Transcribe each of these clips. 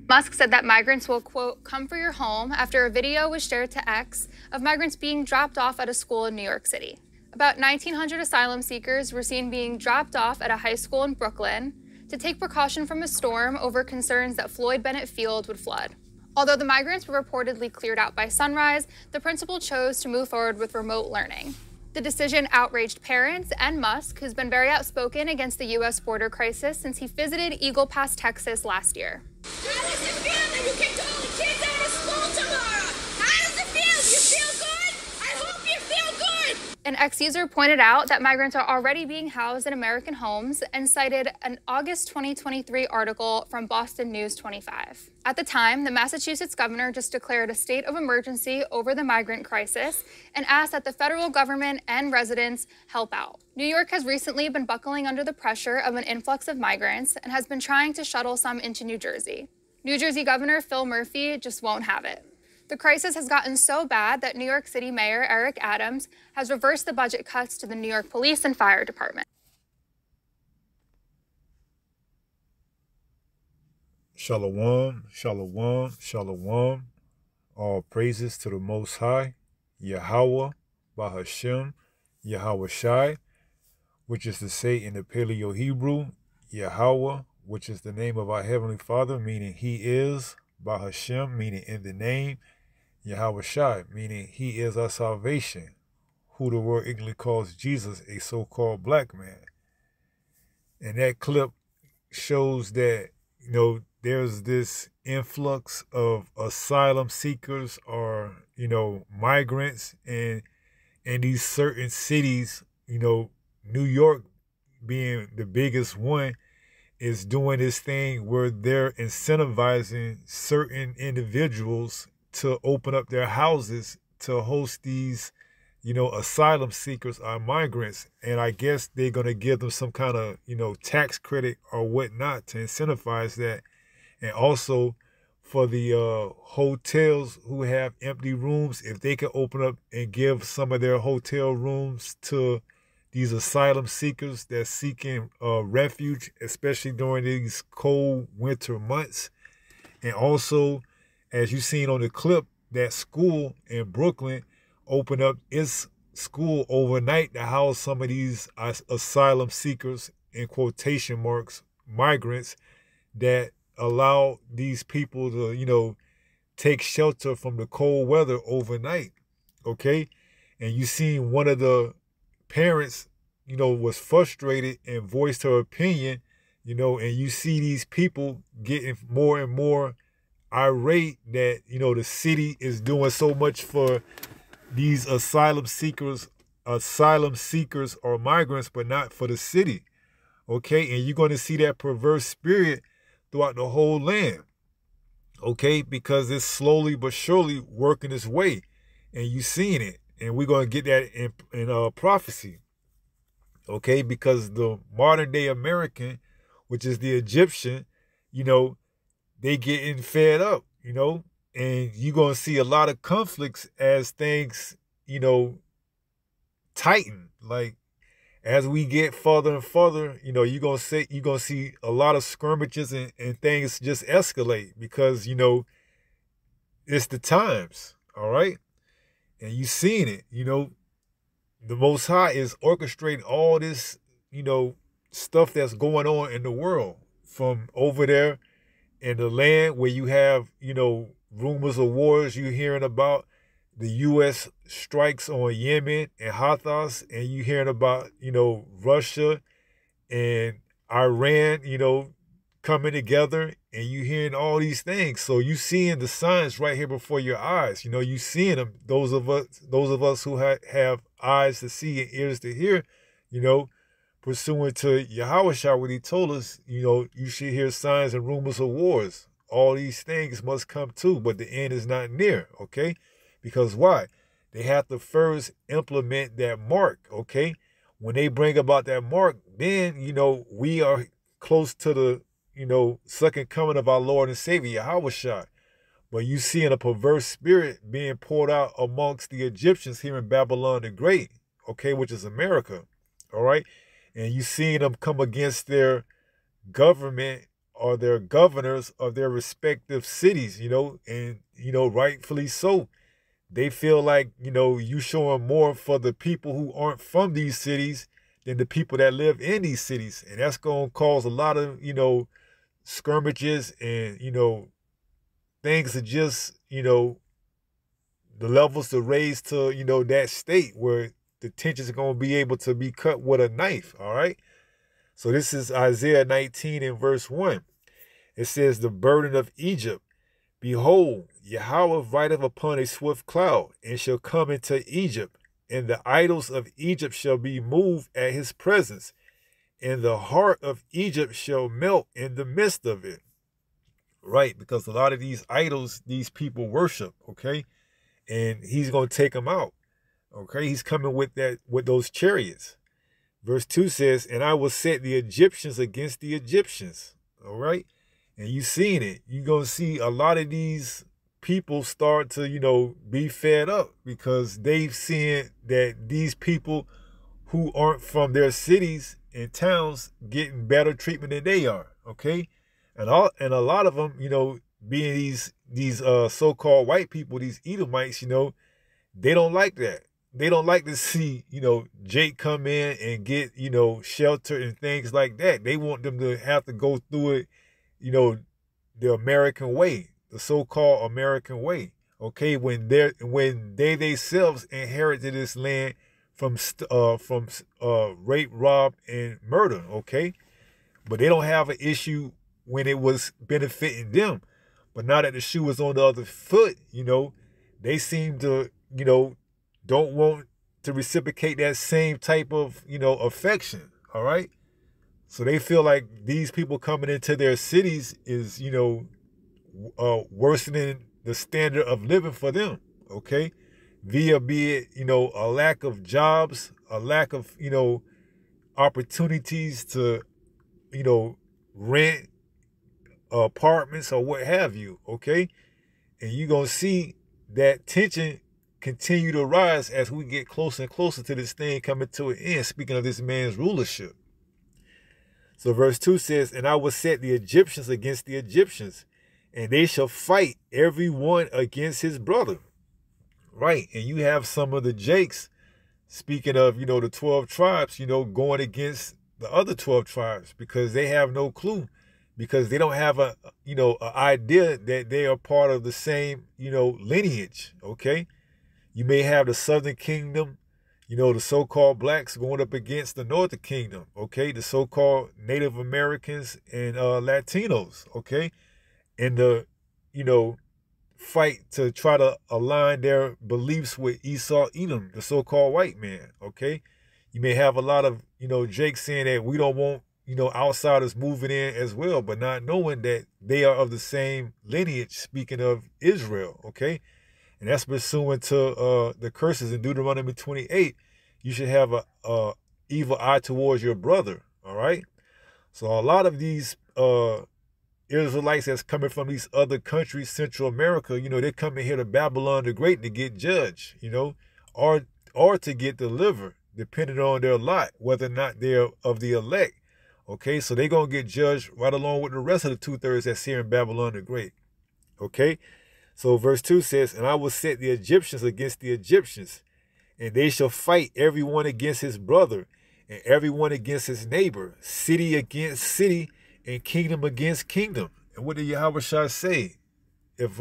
Musk said that migrants will, quote, come for your home after a video was shared to X of migrants being dropped off at a school in New York City. About 1,900 asylum seekers were seen being dropped off at a high school in Brooklyn to take precaution from a storm over concerns that Floyd Bennett Field would flood. Although the migrants were reportedly cleared out by sunrise, the principal chose to move forward with remote learning. The decision outraged parents and Musk, who's been very outspoken against the U.S. border crisis since he visited Eagle Pass, Texas last year. How does it feel that you kicked all the kids out of school tomorrow? How does it feel? You feel good? I hope you feel good! An ex-user pointed out that migrants are already being housed in American homes and cited an August 2023 article from Boston News 25. At the time, the Massachusetts governor just declared a state of emergency over the migrant crisis and asked that the federal government and residents help out. New York has recently been buckling under the pressure of an influx of migrants and has been trying to shuttle some into New Jersey. New Jersey Governor Phil Murphy just won't have it. The crisis has gotten so bad that New York City Mayor Eric Adams has reversed the budget cuts to the New York Police and Fire Department. Shalom, shalom, shalom. All praises to the Most High, Yahweh, Bahashem, Yahweh Shai, which is to say in the Paleo-Hebrew, Yahweh, which is the name of our Heavenly Father, meaning He is, Bahashem, meaning in the name, Yahweh Shai, meaning He is our salvation, who the world ignorantly calls Jesus a so-called black man. And that clip shows that, there's this influx of asylum seekers or, migrants in these certain cities, New York being the biggest one, is doing this thing where they're incentivizing certain individuals to open up their houses to host these, asylum seekers or migrants. And I guess they're going to give them some kind of, tax credit or whatnot to incentivize that. And also for the hotels who have empty rooms, if they can open up and give some of their hotel rooms to these asylum seekers that's seeking refuge, especially during these cold winter months. And also, as you've seen on the clip, that school in Brooklyn opened up its school overnight to house some of these asylum seekers, in quotation marks, migrants, that allow these people to, take shelter from the cold weather overnight, okay? And you seen one of the parents, was frustrated and voiced her opinion, and you see these people getting more and more irate that, the city is doing so much for these asylum seekers or migrants, but not for the city, okay? And you're going to see that perverse spirit throughout the whole land, okay? Because it's slowly but surely working its way, and you seeing it. And we're going to get that in prophecy, okay? Because the modern day American, which is the Egyptian, they getting fed up, and you're going to see a lot of conflicts as things, tighten. Like, as we get further and further, you're going to see a lot of skirmishes and things just escalate because, it's the times, all right? And you seeing it, the Most High is orchestrating all this, stuff that's going on in the world from over there in the land where you have, rumors of wars you're hearing about. The U.S. strikes on Yemen and Houthis, and you hearing about, Russia and Iran, coming together, and you hearing all these things. So you seeing the signs right here before your eyes. You seeing them. Those of us who have eyes to see and ears to hear, pursuant to Yahweh Shah, what He told us, you should hear signs and rumors of wars. All these things must come too, but the end is not near. Okay. Because why? They have to first implement that mark, okay? When they bring about that mark, then, we are close to the, second coming of our Lord and Savior, Yahweh Shai. But you seeing a perverse spirit being poured out amongst the Egyptians here in Babylon the Great, okay, which is America, all right? And you seeing them come against their government are their governors of their respective cities, and, rightfully so. They feel like, you showing more for the people who aren't from these cities than the people that live in these cities. And that's going to cause a lot of, skirmishes and, things to just, the levels to raise to, that state where the tensions are going to be able to be cut with a knife, all right? So this is Isaiah 19 and verse 1. It says, the burden of Egypt. Behold, Yahweh rideth upon a swift cloud, and shall come into Egypt, and the idols of Egypt shall be moved at his presence, and the heart of Egypt shall melt in the midst of it. Right, because a lot of these idols, these people worship, okay? And he's going to take them out, okay? He's coming with those chariots. Verse 2 says, and I will set the Egyptians against the Egyptians, all right? And you seen it. You're going to see a lot of these people start to, be fed up because they've seen that these people who aren't from their cities and towns getting better treatment than they are, okay? And a lot of them, being these so-called white people, these Edomites, they don't like that. They don't like to see, Jake come in and get, shelter and things like that. They want them to have to go through it, the American way, the so-called American way. Okay, when they themselves inherited this land from rape, rob, and murder. Okay, but they don't have an issue when it was benefiting them. But now that the shoe is on the other foot, they seem to, don't want to reciprocate that same type of, affection. All right. So they feel like these people coming into their cities is, worsening the standard of living for them. Okay. Via be it, a lack of jobs, a lack of, opportunities to, rent apartments or what have you. Okay. And you're going to see that tension continue to rise as we get closer and closer to this thing coming to an end, speaking of this man's rulership. So verse 2 says, and I will set the Egyptians against the Egyptians, and they shall fight every one against his brother. Right. And you have some of the Jakes, speaking of, the 12 tribes, going against the other 12 tribes because they have no clue, because they don't have an idea that they are part of the same, lineage. Okay. You may have the Southern Kingdom, the so-called blacks going up against the Northern Kingdom, okay? The so-called Native Americans and Latinos, okay? And the, fight to try to align their beliefs with Esau Edom, the so-called white man, okay? You may have a lot of, Jake saying that we don't want, outsiders moving in as well, but not knowing that they are of the same lineage, speaking of Israel, okay? And that's pursuant to the curses in Deuteronomy 28. You should have a evil eye towards your brother, all right? So a lot of these Israelites that's coming from these other countries, Central America, they're coming here to Babylon the Great to get judged, or to get delivered, depending on their lot, whether or not they're of the elect. Okay, so they're going to get judged right along with the rest of the 2/3 that's here in Babylon the Great. Okay, so verse 2 says, and I will set the Egyptians against the Egyptians, and they shall fight every one against his brother, and every one against his neighbor, city against city, and kingdom against kingdom. And what did Yahweh Shai say? If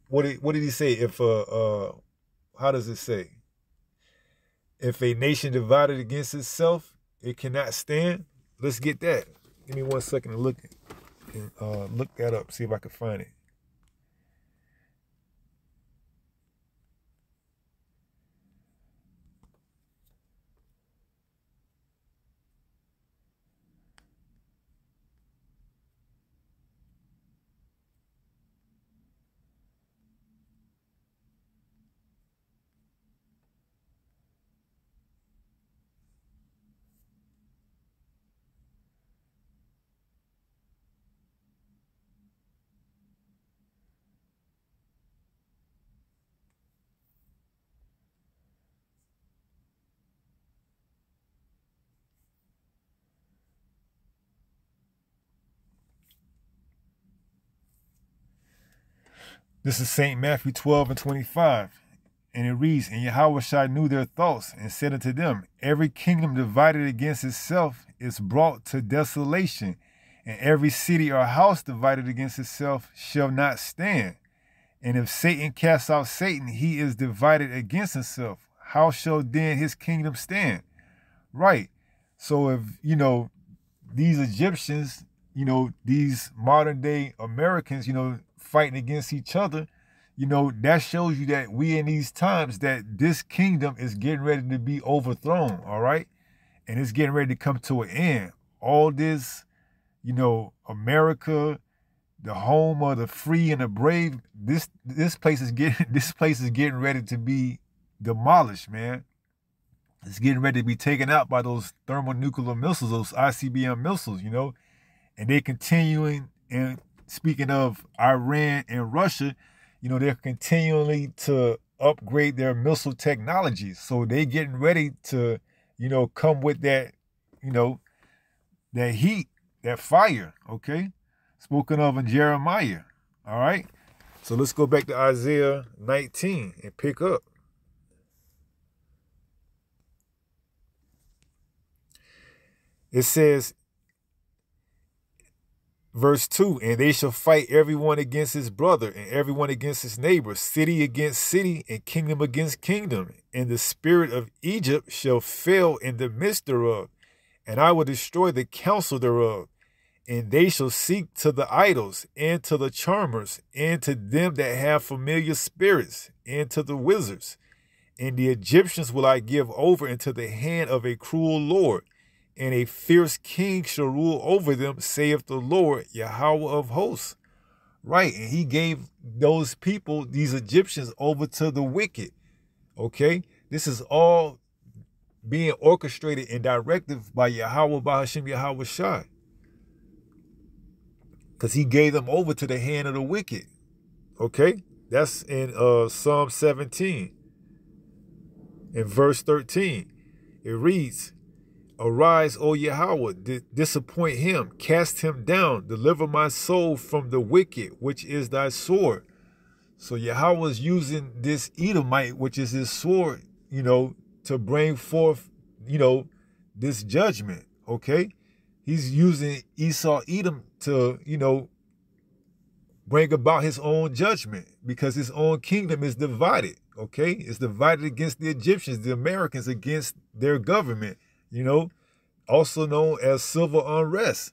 what did he say? If how does it say? If a nation divided against itself, it cannot stand. Let's get that. Give me 1 second to look that up. See if I can find it. This is St. Matthew 12:25. And it reads, and Yahweh knew their thoughts and said unto them, every kingdom divided against itself is brought to desolation, and every city or house divided against itself shall not stand. And if Satan casts out Satan, he is divided against himself. How shall then his kingdom stand? Right. So if, these Egyptians, these modern day Americans, fighting against each other, that shows you that we in these times that this kingdom is getting ready to be overthrown, all right? And it's getting ready to come to an end. All this, America, the home of the free and the brave, this place is getting ready to be demolished, man. It's getting ready to be taken out by those thermonuclear missiles, those ICBM missiles, and they're continuing. And speaking of Iran and Russia, they're continually to upgrade their missile technologies. So they're getting ready to, come with that, that heat, that fire, okay? Spoken of in Jeremiah, all right? So let's go back to Isaiah 19 and pick up. It says, verse 2, and they shall fight everyone against his brother and everyone against his neighbor, city against city and kingdom against kingdom. And the spirit of Egypt shall fail in the midst thereof, and I will destroy the counsel thereof. And they shall seek to the idols and to the charmers and to them that have familiar spirits and to the wizards. And the Egyptians will I give over into the hand of a cruel lord, and a fierce king shall rule over them, saith the Lord, Yahweh of hosts. Right, and he gave those people, these Egyptians, over to the wicked. Okay, this is all being orchestrated and directed by Yahweh, by Hashem Yahweh Shai. Because he gave them over to the hand of the wicked. Okay, that's in Psalm 17. In verse 13, it reads, arise, O Yahweh, disappoint him, cast him down, deliver my soul from the wicked, which is thy sword. So Yahweh is using this Edomite, which is his sword, to bring forth, this judgment, okay? He's using Esau, Edom to, bring about his own judgment because his own kingdom is divided, okay? It's divided against the Egyptians, the Americans against their government, also known as civil unrest.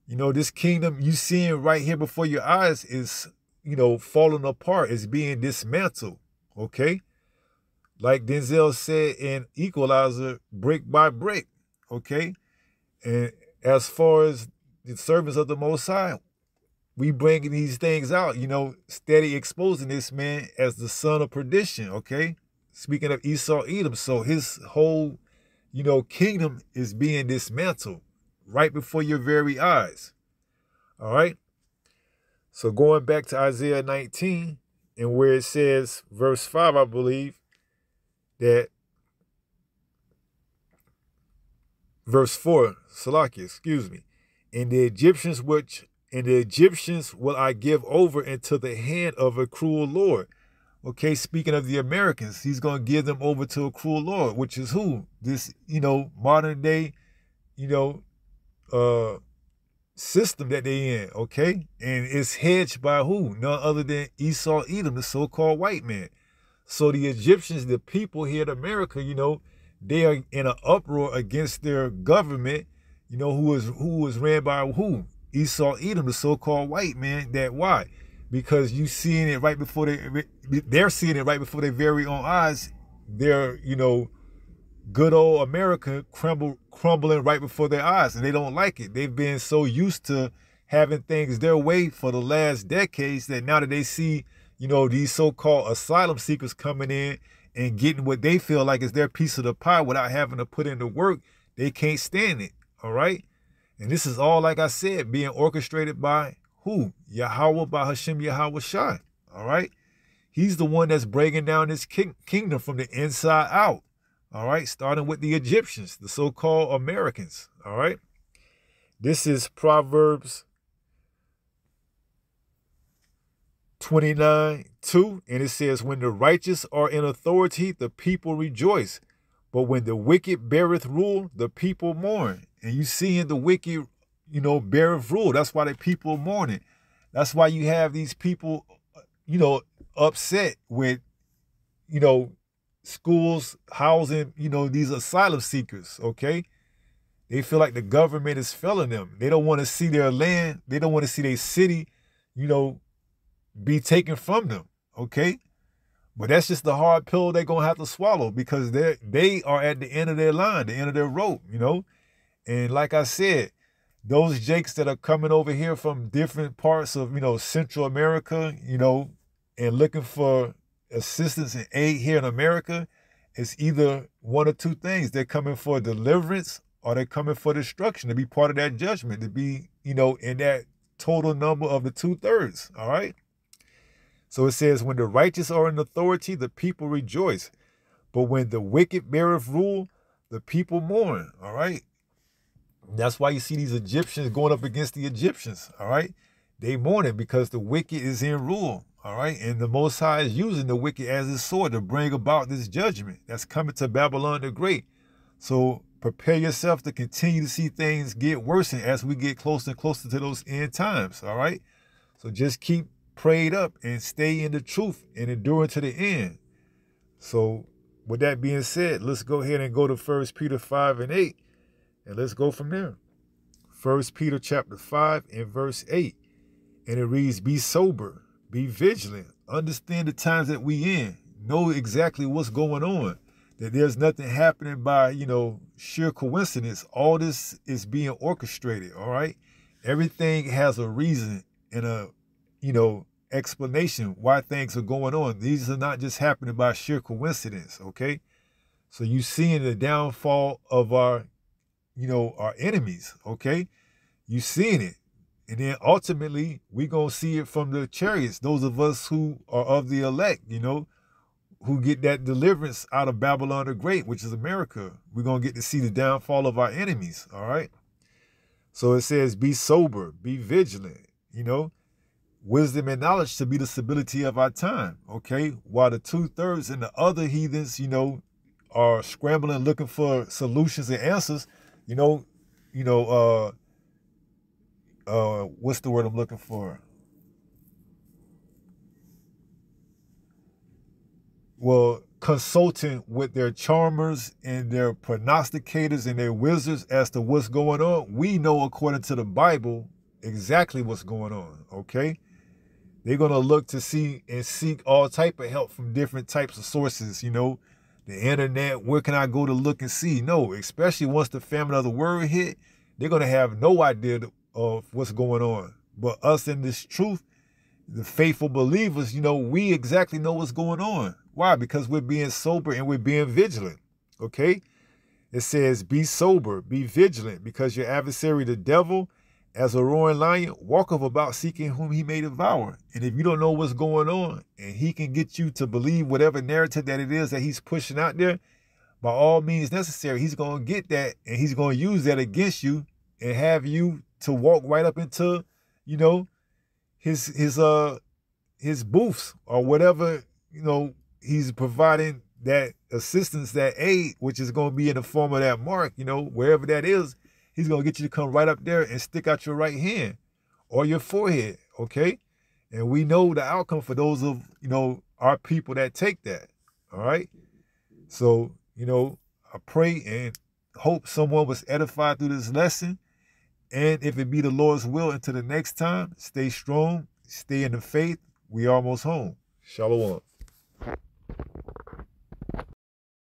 This kingdom you seeing right here before your eyes is, falling apart, is being dismantled, okay? Like Denzel said in Equalizer, brick by brick, okay? And as far as the servants of the Most High, we bringing these things out, steady exposing this man as the son of perdition, okay? Speaking of Esau, Edom, so his whole kingdom is being dismantled right before your very eyes. All right. So going back to Isaiah 19 and where it says, verse 5, I believe, that verse 4, Salakia, excuse me. And the Egyptians will I give over into the hand of a cruel lord. Okay, speaking of the Americans, he's going to give them over to a cruel lord, which is who? This, modern day, system that they in, okay? And it's hedged by who? None other than Esau, Edom, the so-called white man. So the Egyptians, the people here in America, they are in an uproar against their government, who was ran by who? Esau, Edom, the so-called white man. That why? Because you seeing it right before they're seeing it right before their very own eyes. They're, good old America crumbling right before their eyes, and they don't like it. They've been so used to having things their way for the last decades that now that they see, these so-called asylum seekers coming in and getting what they feel like is their piece of the pie without having to put in the work, they can't stand it, all right? And this is all, like I said, being orchestrated by who? Yahweh, by Hashem Yahweh Shai, all right? He's the one that's breaking down this kingdom from the inside out, all right? Starting with the Egyptians, the so-called Americans, all right? This is Proverbs 29:2, and it says, when the righteous are in authority, the people rejoice. But when the wicked beareth rule, the people mourn. And you seeing the wicked, beareth rule. That's why the people are mourning. That's why you have these people, upset with, schools housing, these asylum seekers, okay? They feel like the government is failing them. They don't want to see their land. They don't want to see their city, be taken from them, okay? But that's just the hard pill they're going to have to swallow, because they are at the end of their line, the end of their rope, And like I said, those jakes that are coming over here from different parts of, Central America, and looking for assistance and aid here in America, it's either one or two things. They're coming for deliverance or they're coming for destruction, to be part of that judgment, to be, in that total number of the 2/3, all right? So it says, when the righteous are in authority, the people rejoice. But when the wicked beareth rule, the people mourn, all right? That's why you see these Egyptians going up against the Egyptians, all right? They mourning because the wicked is in rule, all right? And the Most High is using the wicked as his sword to bring about this judgment that's coming to Babylon the Great. So prepare yourself to continue to see things get worse as we get closer and closer to those end times, all right? So just keep prayed up and stay in the truth and endure to the end. So with that being said, let's go ahead and go to 1 Peter 5:8, and let's go from there. 1 Peter chapter 5 and verse 8, and it reads, be sober, be vigilant, understand the times that we in, know exactly what's going on, that there's nothing happening by, sheer coincidence. All this is being orchestrated, all right? Everything has a reason and a, explanation why things are going on. These are not just happening by sheer coincidence, okay? So you seeing the downfall of our, our enemies, okay? You seeing it. And then ultimately, we're going to see it from the chariots, those of us who are of the elect, who get that deliverance out of Babylon the Great, which is America. We're going to get to see the downfall of our enemies, all right? So it says, be sober, be vigilant, wisdom and knowledge to be the stability of our time, okay? While the 2/3 and the other heathens, are scrambling, looking for solutions and answers, what's the word I'm looking for? Well, consulting with their charmers and their prognosticators and their wizards as to what's going on. We know, according to the Bible, exactly what's going on, okay? They're going to look to see and seek all type of help from different types of sources, the internet. Where can I go to look and see? No, especially once the famine of the word hit, they're going to have no idea of what's going on. But us in this truth, the faithful believers, we exactly know what's going on. Why? Because we're being sober and we're being vigilant, okay? It says, be sober, be vigilant, because your adversary, the devil, as a roaring lion, walketh about seeking whom he may devour. And if you don't know what's going on, and he can get you to believe whatever narrative that it is that he's pushing out there, by all means necessary, he's going to get that, and he's going to use that against you and have you to walk right up into, his booths or whatever, he's providing that assistance, that aid, which is going to be in the form of that mark, wherever that is. He's going to get you to come right up there and stick out your right hand or your forehead, okay? And we know the outcome for those of, our people that take that, all right? So, I pray and hope someone was edified through this lesson. And if it be the Lord's will, until the next time, stay strong, stay in the faith. We almost home. Shalom.